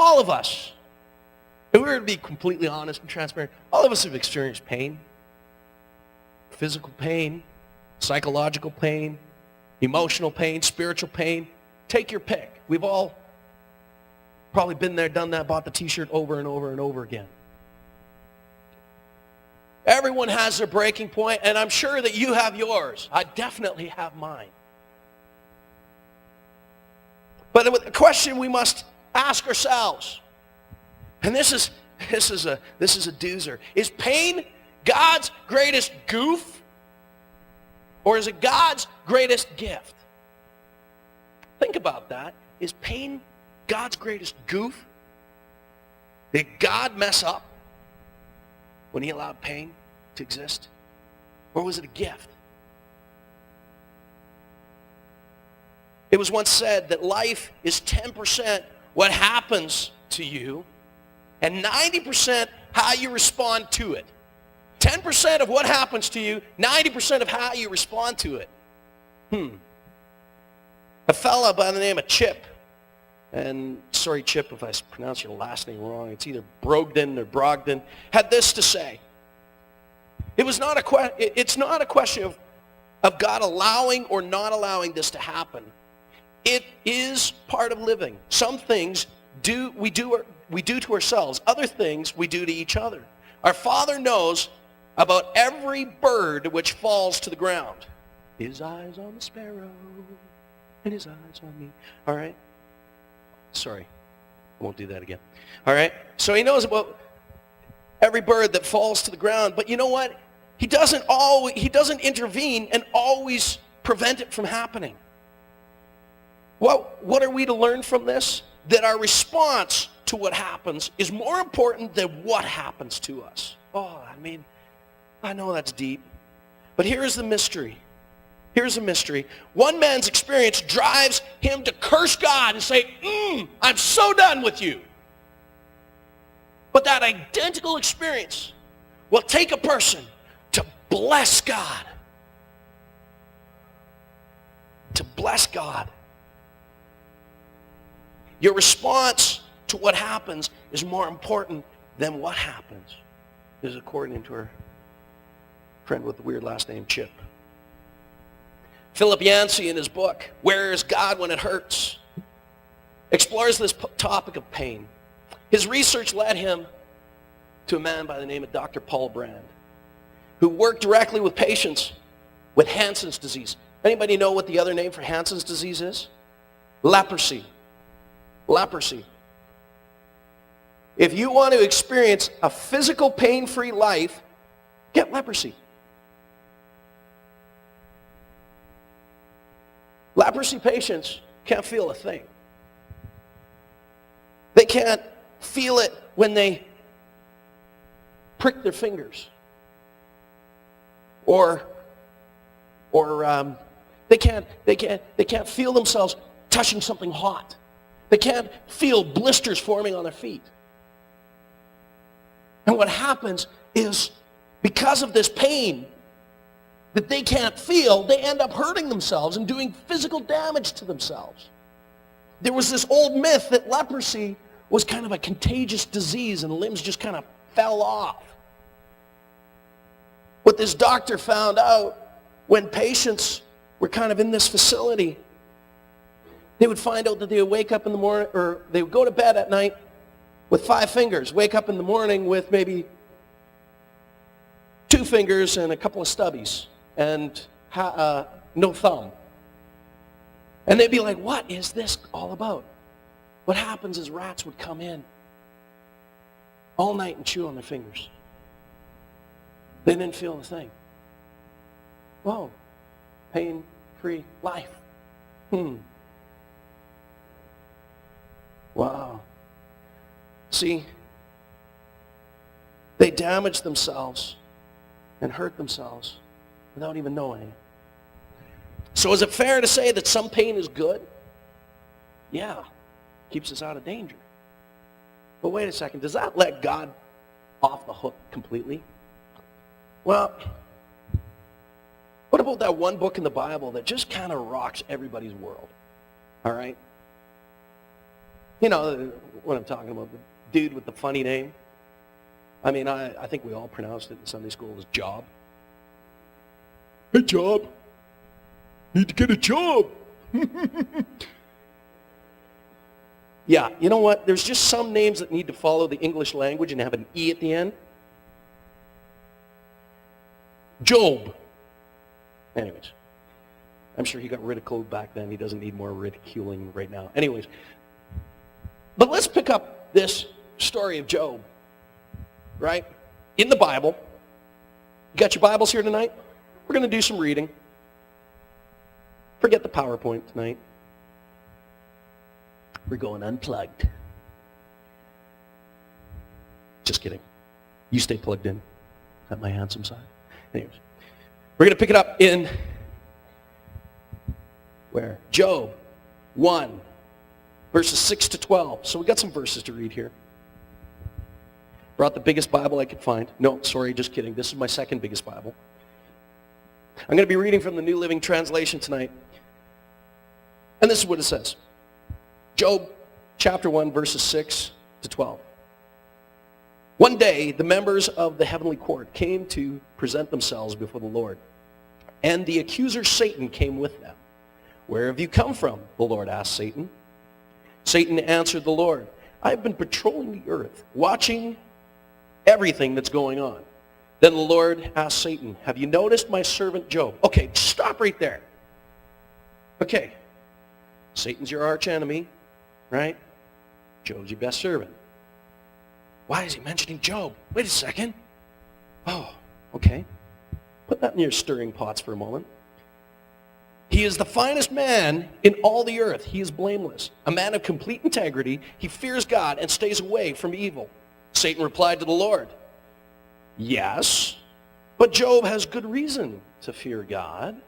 all of us, if we were to be completely honest and transparent, all of us have experienced pain. Physical pain, psychological pain, emotional pain, spiritual pain. Take your pick. We've all probably been there, done that, bought the t-shirt over and over and over again. Everyone has their breaking point, and I'm sure that you have yours. I definitely have mine. But the question we must ask ourselves, and this is a doozer, is pain God's greatest goof, or is it God's greatest gift? Think about that. Is pain God's greatest goof? Did God mess up when he allowed pain to exist? Or was it a gift? It was once said that life is 10% what happens to you and 90% how you respond to it. 10% of what happens to you, 90% of how you respond to it. A fella by the name of Chip, and sorry Chip if I pronounce your last name wrong, it's either Brogdon or Brogdon, had this to say. It's not a question of God allowing or not allowing this to happen. It is part of living. Some things we do to ourselves. Other things we do to each other. Our Father knows about every bird which falls to the ground. His eyes on the sparrow, and his eyes on me. All right? Sorry. I won't do that again. All right? So he knows about every bird that falls to the ground. But you know what? He doesn't intervene and always prevent it from happening. What are we to learn from this? That our response to what happens is more important than what happens to us. I know that's deep. But here's the mystery. Here's the mystery. One man's experience drives him to curse God and say, I'm so done with you. But that identical experience will take a person to bless God. To bless God. Your response to what happens is more important than what happens. This is according to our friend with the weird last name, Chip. Philip Yancey, in his book, Where is God When It Hurts?, explores this topic of pain. His research led him to a man by the name of Dr. Paul Brand, who worked directly with patients with Hansen's disease. Anybody know what the other name for Hansen's disease is? Leprosy. Leprosy. If you want to experience a physical pain-free life, get leprosy. Leprosy patients can't feel a thing. They can't feel it when they prick their fingers. Or they can't feel themselves touching something hot. They can't feel blisters forming on their feet. And what happens is, because of this pain that they can't feel, they end up hurting themselves and doing physical damage to themselves. There was this old myth that leprosy was kind of a contagious disease and limbs just kind of fell off. What this doctor found out when patients were kind of in this facility, they would find out that they would wake up in the morning, or they would go to bed at night with 5 fingers, wake up in the morning with maybe 2 fingers and a couple of stubbies and no thumb. And they'd be like, what is this all about? What happens is rats would come in all night and chew on their fingers. They didn't feel a thing. Whoa, pain-free life. Wow. See, they damage themselves and hurt themselves without even knowing it. So is it fair to say that some pain is good? Yeah, keeps us out of danger. But wait a second, does that let God off the hook completely? Well, what about that one book in the Bible that just kind of rocks everybody's world? All right? You know what I'm talking about, the dude with the funny name. I mean, I think we all pronounced it in Sunday school as Job. Hey, Job. Need to get a job. Yeah, you know what? There's just some names that need to follow the English language and have an E at the end. Job. Anyways, I'm sure he got ridiculed back then. He doesn't need more ridiculing right now. Anyways, but let's pick up this story of Job, right? In the Bible. You got your Bibles here tonight? We're going to do some reading. Forget the PowerPoint tonight. We're going unplugged. Just kidding. You stay plugged in at my handsome side. Anyways, we're going to pick it up in where? Job 1, verses 6 to 12. So we got some verses to read here. Brought the biggest Bible I could find. No, sorry, just kidding. This is my second biggest Bible. I'm going to be reading from the New Living Translation tonight. And this is what it says. Job chapter 1, verses 6 to 12. One day, the members of the heavenly court came to present themselves before the Lord. And the accuser Satan came with them. Where have you come from? The Lord asked Satan. Satan answered the Lord, I have been patrolling the earth, watching everything that's going on. Then the Lord asked Satan, have you noticed my servant Job? Okay, stop right there. Okay, Satan's your arch enemy, right? Job's your best servant. Why is he mentioning Job? Wait a second. Oh, okay. Put that in your stirring pots for a moment. He is the finest man in all the earth. He is blameless. A man of complete integrity. He fears God and stays away from evil. Satan replied to the Lord, yes, but Job has good reason to fear God.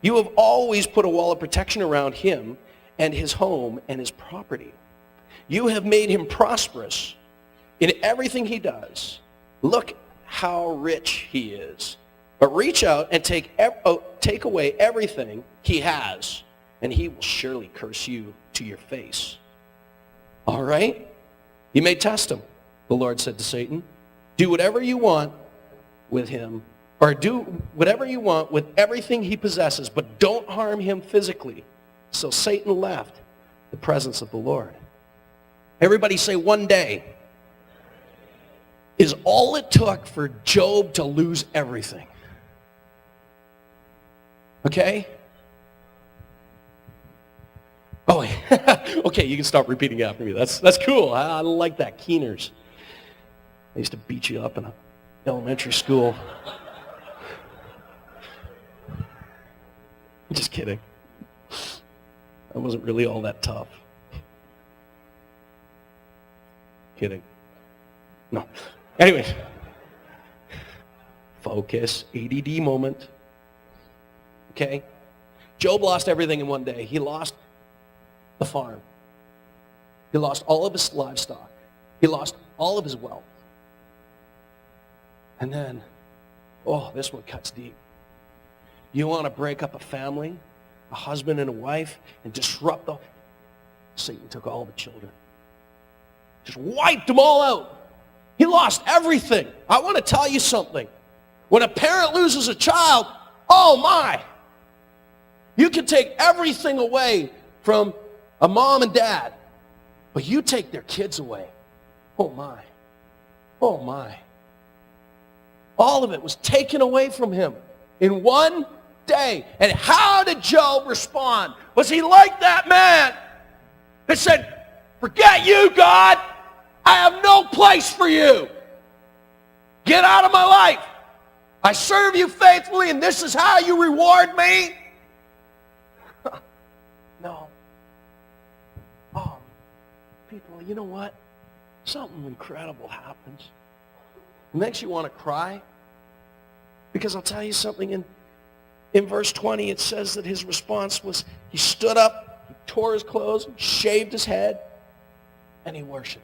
You have always put a wall of protection around him and his home and his property. You have made him prosperous in everything he does. Look how rich he is. But reach out and take away everything he has, and he will surely curse you to your face. All right? You may test him, the Lord said to Satan. Do whatever you want with him, or do whatever you want with everything he possesses, but don't harm him physically. So Satan left the presence of the Lord. Everybody say, one day is all it took for Job to lose everything. Okay? Oh, okay, you can stop repeating after me. That's cool. I like that. Keeners. I used to beat you up in elementary school. I'm just kidding. I wasn't really all that tough. Kidding. No. Anyways. Focus. ADD moment. Okay? Job lost everything in one day. He lost the farm. He lost all of his livestock. He lost all of his wealth. And then, oh, this one cuts deep. You want to break up a family, a husband and a wife, and disrupt the... Satan took all the children. Just wiped them all out. He lost everything. I want to tell you something. When a parent loses a child, oh my! You can take everything away from a mom and dad, but you take their kids away. Oh my. Oh my. All of it was taken away from him in one day. And how did Job respond? Was he like that man that said, forget you, God. I have no place for you. Get out of my life. I serve you faithfully, and this is how you reward me? No. Oh, people, you know what? Something incredible happens. It makes you want to cry. Because I'll tell you something, in verse 20 it says that his response was, he stood up, he tore his clothes, shaved his head, and he worshiped.